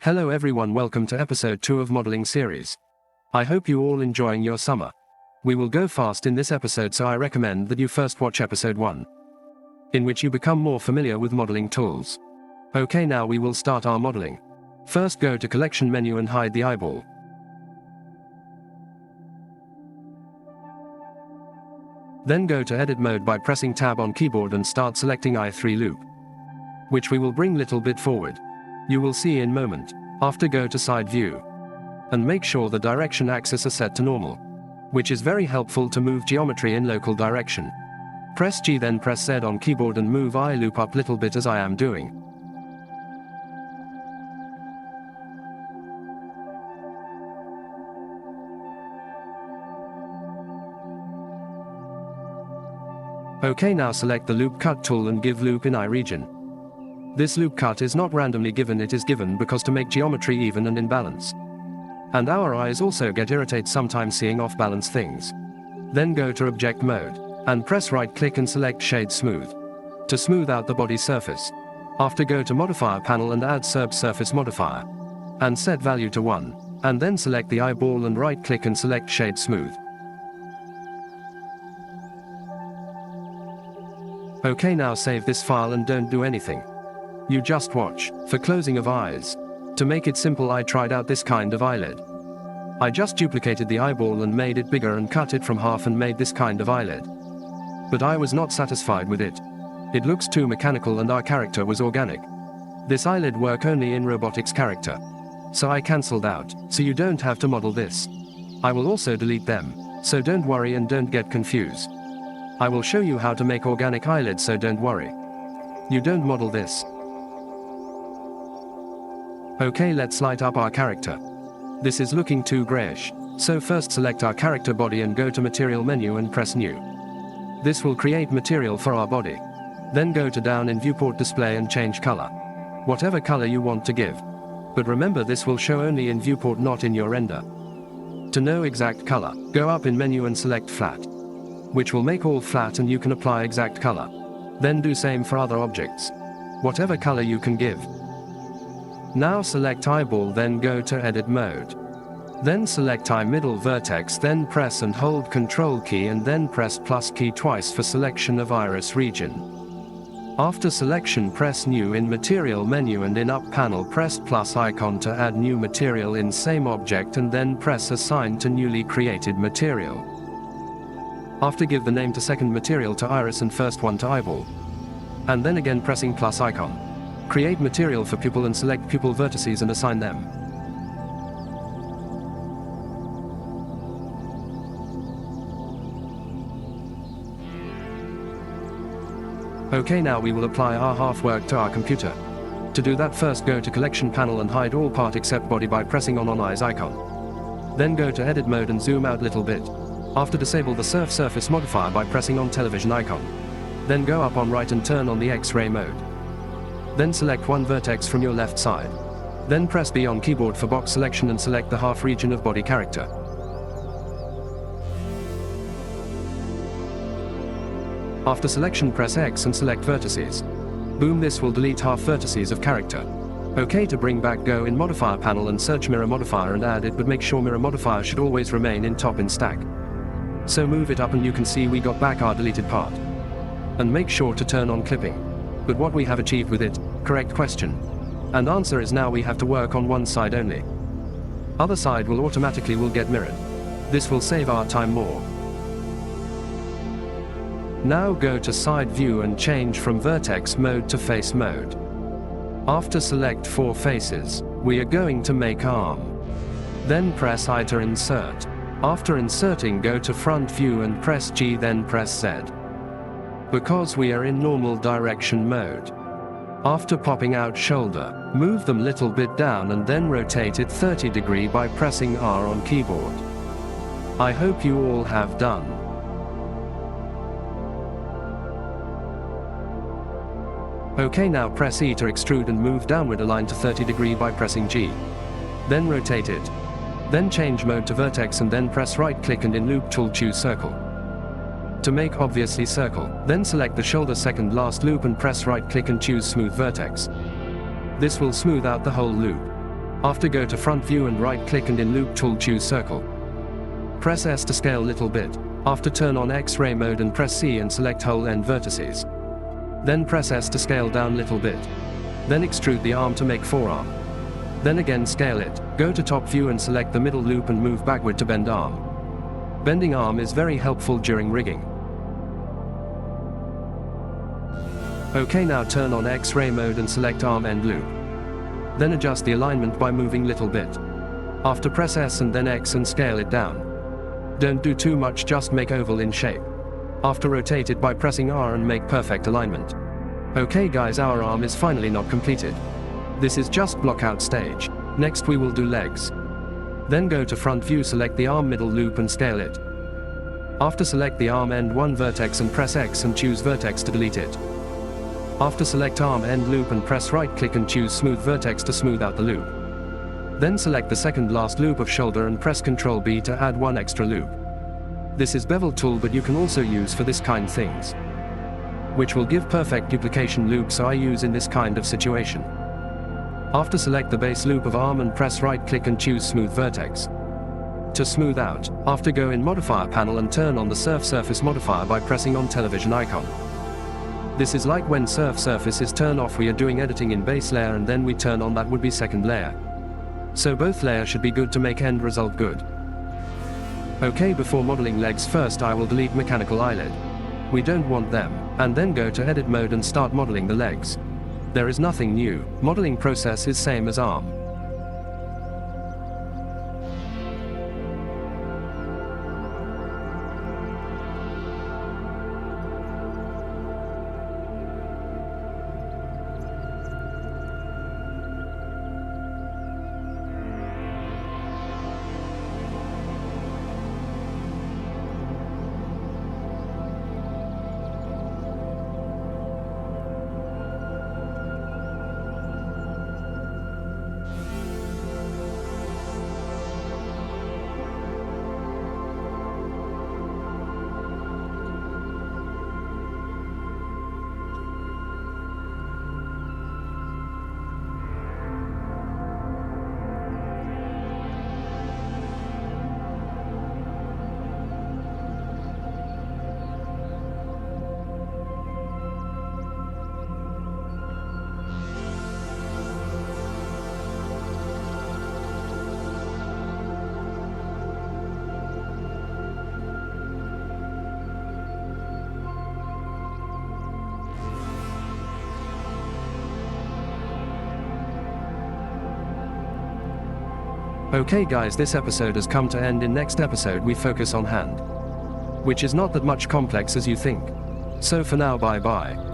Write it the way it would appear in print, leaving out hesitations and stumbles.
Hello everyone, welcome to episode 2 of modeling series. I hope you all enjoying your summer. We will go fast in this episode, so I recommend that you first watch episode 1, in which you become more familiar with modeling tools. Okay, now we will start our modeling. First, go to collection menu and hide the eyeball. Then go to edit mode by pressing tab on keyboard and start selecting eye3 loop, which we will bring little bit forward. You will see in moment. After, go to side view and make sure the direction axis are set to normal, which is very helpful to move geometry in local direction. Press G, then press Z on keyboard and move eye loop up little bit as I am doing. Okay, now select the loop cut tool and give loop in eye region. This loop cut is not randomly given, it is given because to make geometry even and in balance. And our eyes also get irritated sometimes seeing off balance things. Then go to object mode and press right click and select shade smooth to smooth out the body surface. After, go to modifier panel and add SERP surface modifier and set value to 1, and then select the eyeball and right click and select shade smooth. Okay, now save this file and don't do anything. You just watch. For closing of eyes, to make it simple, I tried out this kind of eyelid. I just duplicated the eyeball and made it bigger and cut it from half and made this kind of eyelid. But I was not satisfied with it. It looks too mechanical and our character was organic. This eyelid work only in robotics character. So I cancelled out, so you don't have to model this. I will also delete them, so don't worry and don't get confused. I will show you how to make organic eyelid, so don't worry. You don't model this. Okay, let's light up our character. This is looking too grayish, so first select our character body and go to material menu and press new. This will create material for our body. Then go to down in viewport display and change color, whatever color you want to give. But remember, this will show only in viewport, not in your render. To know exact color, go up in menu and select flat, which will make all flat and you can apply exact color. Then do same for other objects, whatever color you can give. Now select eyeball, then go to edit mode. Then select eye middle vertex, then press and hold Ctrl key and then press plus key twice for selection of iris region. After selection, press new in material menu and in up panel press plus icon to add new material in same object and then press assign to newly created material. After, give the name to second material to iris and first one to eyeball. And then again pressing plus icon. Create material for pupil and select pupil vertices and assign them. Okay, now we will apply our half work to our computer. To do that, first go to collection panel and hide all part except body by pressing on eyes icon. Then go to edit mode and zoom out little bit. After, disable the SERP surface modifier by pressing on television icon. Then go up on right and turn on the X-ray mode. Then select one vertex from your left side. Then press B on keyboard for box selection and select the half region of body character. After selection, press X and select vertices. Boom, this will delete half vertices of character. Okay, to bring back, go in modifier panel and search mirror modifier and add it, but make sure mirror modifier should always remain in top in stack. So move it up and you can see we got back our deleted part. And make sure to turn on clipping. But what we have achieved with it, correct question. And answer is, now we have to work on one side only. Other side will automatically get mirrored. This will save our time more. Now go to side view and change from vertex mode to face mode. After, select 4 faces. We are going to make arm. Then press I to insert. After inserting, go to front view and press G, then press Z. Because we are in normal direction mode. After popping out shoulder, move them little bit down and then rotate it 30 degrees by pressing R on keyboard. I hope you all have done. Okay, now press E to extrude and move downward a line to 30 degrees by pressing G. Then rotate it. Then change mode to vertex and then press right click and in loop tool choose circle. To make obviously circle, then select the shoulder second last loop and press right click and choose smooth vertex. This will smooth out the whole loop. After, go to front view and right click, and in loop tool choose circle. Press S to scale little bit. After, turn on X-ray mode and press C and select whole end vertices. Then press S to scale down little bit. Then extrude the arm to make forearm. Then again scale it, go to top view and select the middle loop and move backward to bend arm. Bending arm is very helpful during rigging. OK, now turn on X-ray mode and select arm end loop. Then adjust the alignment by moving little bit. After, press S and then X and scale it down. Don't do too much, just make oval in shape. After, rotate it by pressing R and make perfect alignment. OK guys, our arm is finally not completed. This is just blockout stage. Next we will do legs. Then go to front view, select the arm middle loop and scale it. After, select the arm end one vertex and press X and choose vertex to delete it. After, select arm end loop and press right click and choose smooth vertex to smooth out the loop. Then select the second last loop of shoulder and press Ctrl B to add one extra loop. This is bevel tool, but you can also use for this kind things, which will give perfect duplication loop, so I use in this kind of situation. After, select the base loop of arm and press right click and choose smooth vertex. To smooth out, after, go in modifier panel and turn on the surface modifier by pressing on television icon. This is like when surface is turned off, we are doing editing in base layer and then we turn on, that would be second layer. So both layers should be good to make end result good. OK, before modeling legs, first I will delete mechanical eyelid. We don't want them, and then go to edit mode and start modeling the legs. There is nothing new, modeling process is same as arm. Okay guys, this episode has come to end. In next episode we focus on hand, which is not that much complex as you think. So for now, bye bye.